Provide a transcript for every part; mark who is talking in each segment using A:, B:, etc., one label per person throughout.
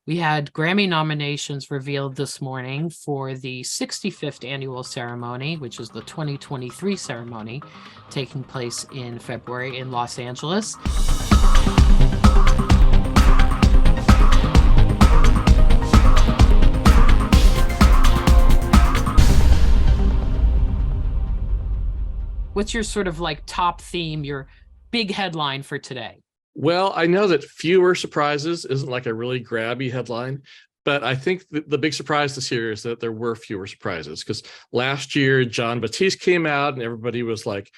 A: We had Grammy nominations revealed this morning for the 65th annual ceremony, which is the 2023 ceremony, taking place in February in Los Angeles. What's your sort of like top theme, your big headline for today?
B: Well, I know that fewer surprises isn't like a really grabby headline, but I think the big surprise this year is that there were fewer surprises, because last year Jon Batiste came out and everybody was like,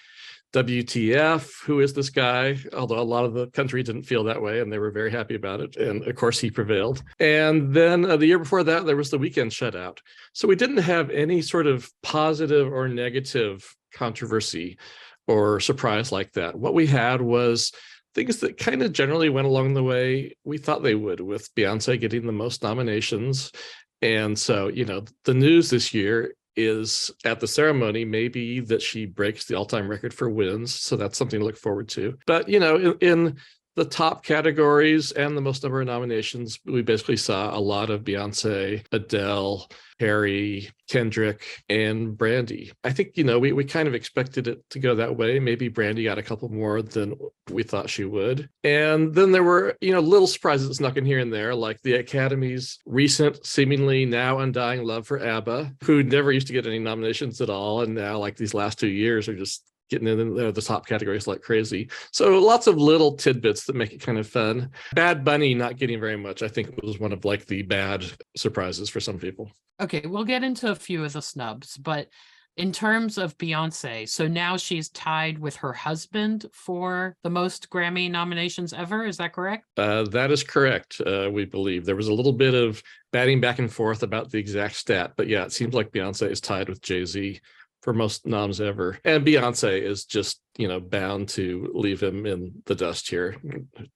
B: WTF, who is this guy? Although a lot of the country didn't feel that way and they were very happy about it. And of course, he prevailed. And then the year before that, there was the Weeknd shutout. So we didn't have any sort of positive or negative controversy or surprise like that. What we had was things that kind of generally went along the way we thought they would, with Beyonce getting the most nominations. And so, the news this year is at the ceremony, maybe that she breaks the all-time record for wins. So that's something to look forward to. But, in the top categories and the most number of nominations, we basically saw a lot of Beyonce, Adele, Harry, Kendrick, and Brandy. I think, we kind of expected it to go that way. Maybe Brandy got a couple more than we thought she would. And then there were, little surprises that snuck in here and there, like the Academy's recent, seemingly now undying love for ABBA, who never used to get any nominations at all. And now, like, these last 2 years are just getting in the top categories like crazy. So lots of little tidbits that make it kind of fun. Bad Bunny not getting very much, I think, was one of like the bad surprises for some people.
A: Okay, we'll get into a few of the snubs, but in terms of Beyonce, so now she's tied with her husband for the most Grammy nominations ever. Is that correct?
B: That is correct. We believe there was a little bit of batting back and forth about the exact stat, but yeah, it seems like Beyonce is tied with Jay-Z for most noms ever. And Beyonce is just, bound to leave him in the dust here.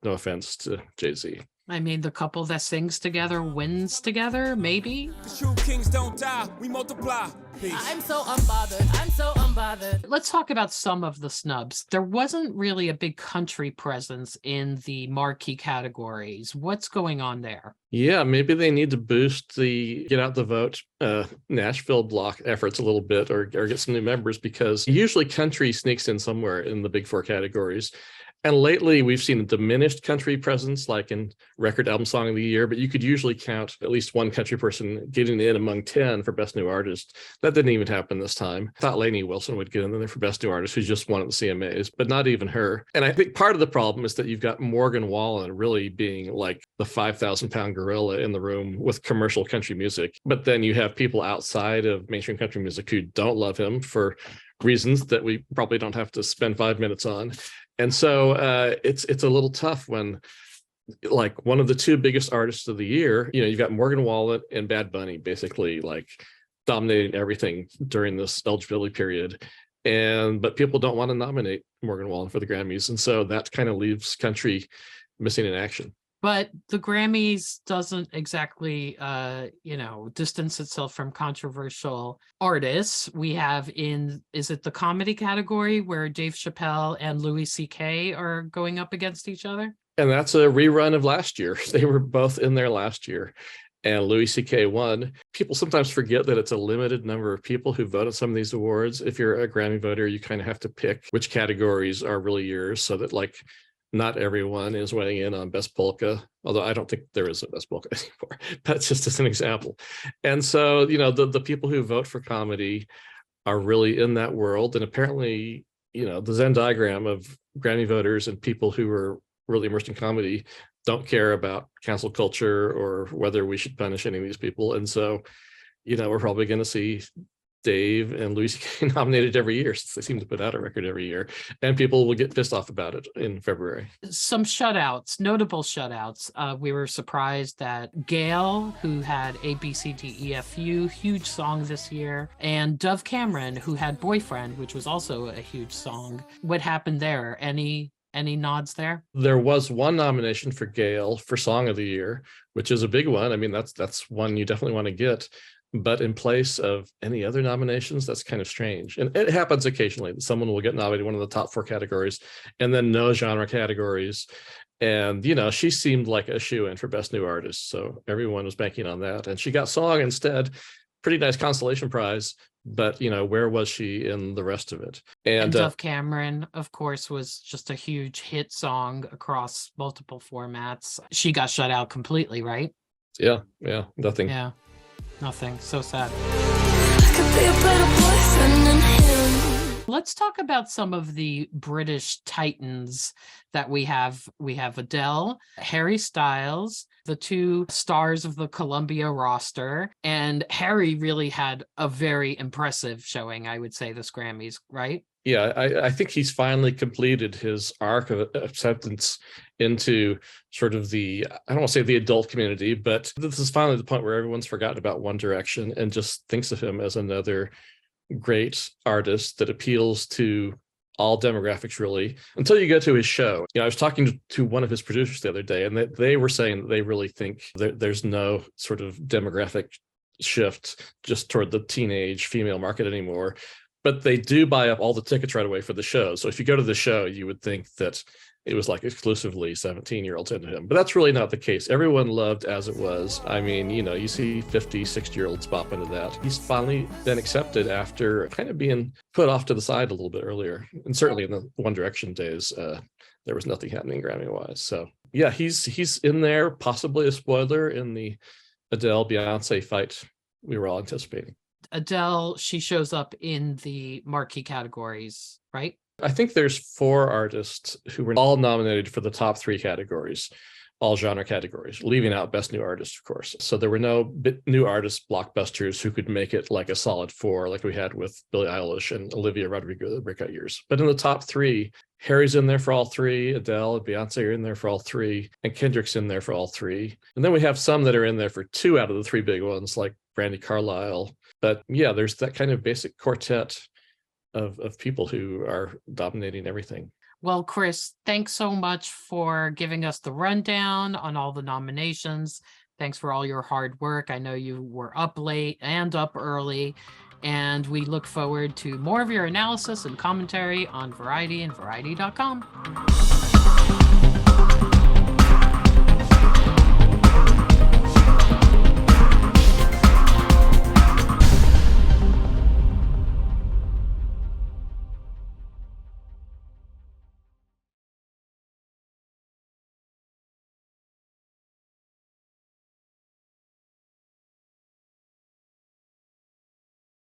B: No offense to Jay-Z.
A: I mean, the couple that sings together wins together, maybe?
C: The true kings don't die, we multiply. Peace.
D: I'm so unbothered.
A: Let's talk about some of the snubs. There wasn't really a big country presence in the marquee categories. What's going on there?
B: Yeah, maybe they need to boost the get out the vote Nashville block efforts a little bit, or get some new members, because usually country sneaks in somewhere in the big four categories. And lately, we've seen a diminished country presence, like in record album song of the year, but you could usually count at least one country person getting in among 10 for best new artist. That didn't even happen this time. I thought Lainey Wilson would get in there for best new artist, who just won at the CMAs, but not even her. And I think part of the problem is that you've got Morgan Wallen really being like the 5,000-pound gorilla in the room with commercial country music. But then you have people outside of mainstream country music who don't love him for reasons that we probably don't have to spend 5 minutes on. And so it's a little tough when, like, one of the two biggest artists of the year, you've got Morgan Wallen and Bad Bunny basically like dominating everything during this eligibility period. But people don't want to nominate Morgan Wallen for the Grammys. And so that kind of leaves country missing in action.
A: But the Grammys doesn't exactly, distance itself from controversial artists. We have is it the comedy category where Dave Chappelle and Louis C.K. are going up against each other?
B: And that's a rerun of last year. They were both in there last year, and Louis C.K. won. People sometimes forget that it's a limited number of people who vote on some of these awards. If you're a Grammy voter, you kind of have to pick which categories are really yours, so that, like, not everyone is weighing in on Best Polka, although I don't think there is a Best Polka anymore. That's just as an example. And so, the people who vote for comedy are really in that world. And apparently, the Venn diagram of Grammy voters and people who are really immersed in comedy don't care about cancel culture or whether we should punish any of these people. And so, we're probably going to see Dave and Louis C.K. nominated every year, since they seem to put out a record every year, and people will get pissed off about it in February.
A: Some shutouts, notable shutouts. We were surprised that Gail, who had ABCDEFU, huge song this year, and Dove Cameron, who had Boyfriend, which was also a huge song. What happened there? Any nods there?
B: There was one nomination for Gail for Song of the Year, which is a big one. I mean, that's one you definitely want to get. But in place of any other nominations, that's kind of strange. And it happens occasionally that someone will get nominated in one of the top four categories and then no genre categories. And, she seemed like a shoo-in for Best New Artist. So everyone was banking on that. And she got song instead. Pretty nice consolation prize. But, where was she in the rest of it?
A: And Dove Cameron, of course, was just a huge hit song across multiple formats. She got shut out completely, right?
B: Yeah, nothing.
A: Yeah, nothing. So sad. Let's talk about some of the British titans that we have. We have Adele, Harry Styles, the two stars of the Columbia roster, and Harry really had a very impressive showing, I would say, this Grammys, right?
B: Yeah, I think he's finally completed his arc of acceptance into sort of I don't want to say the adult community, but this is finally the point where everyone's forgotten about One Direction and just thinks of him as another great artist that appeals to all demographics, really, until you go to his show. I was talking to one of his producers the other day, and they were saying that they really think there's no sort of demographic shift just toward the teenage female market anymore. But they do buy up all the tickets right away for the show. So if you go to the show, you would think that it was like exclusively 17-year-olds into him. But that's really not the case. Everyone loved As It Was. I mean, you see 50, 60-year-olds bop into that. He's finally been accepted after kind of being put off to the side a little bit earlier. And certainly in the One Direction days, there was nothing happening Grammy-wise. So yeah, he's in there, possibly a spoiler in the Adele-Beyonce fight we were all anticipating.
A: Adele, she shows up in the marquee categories, right?
B: I think there's 4 artists who were all nominated for the top 3 categories, all genre categories, leaving out Best New Artist, of course. So there were no new artist blockbusters who could make it like a solid 4, like we had with Billie Eilish and Olivia Rodrigo, the breakout years. But in the top 3, Harry's in there for all 3, Adele and Beyonce are in there for all 3, and Kendrick's in there for all 3. And then we have some that are in there for 2 out of the 3 big ones, like Brandi Carlile. But yeah, there's that kind of basic quartet of people who are dominating everything.
A: Well, Chris, thanks so much for giving us the rundown on all the nominations. Thanks for all your hard work. I know you were up late and up early, and we look forward to more of your analysis and commentary on Variety and Variety.com.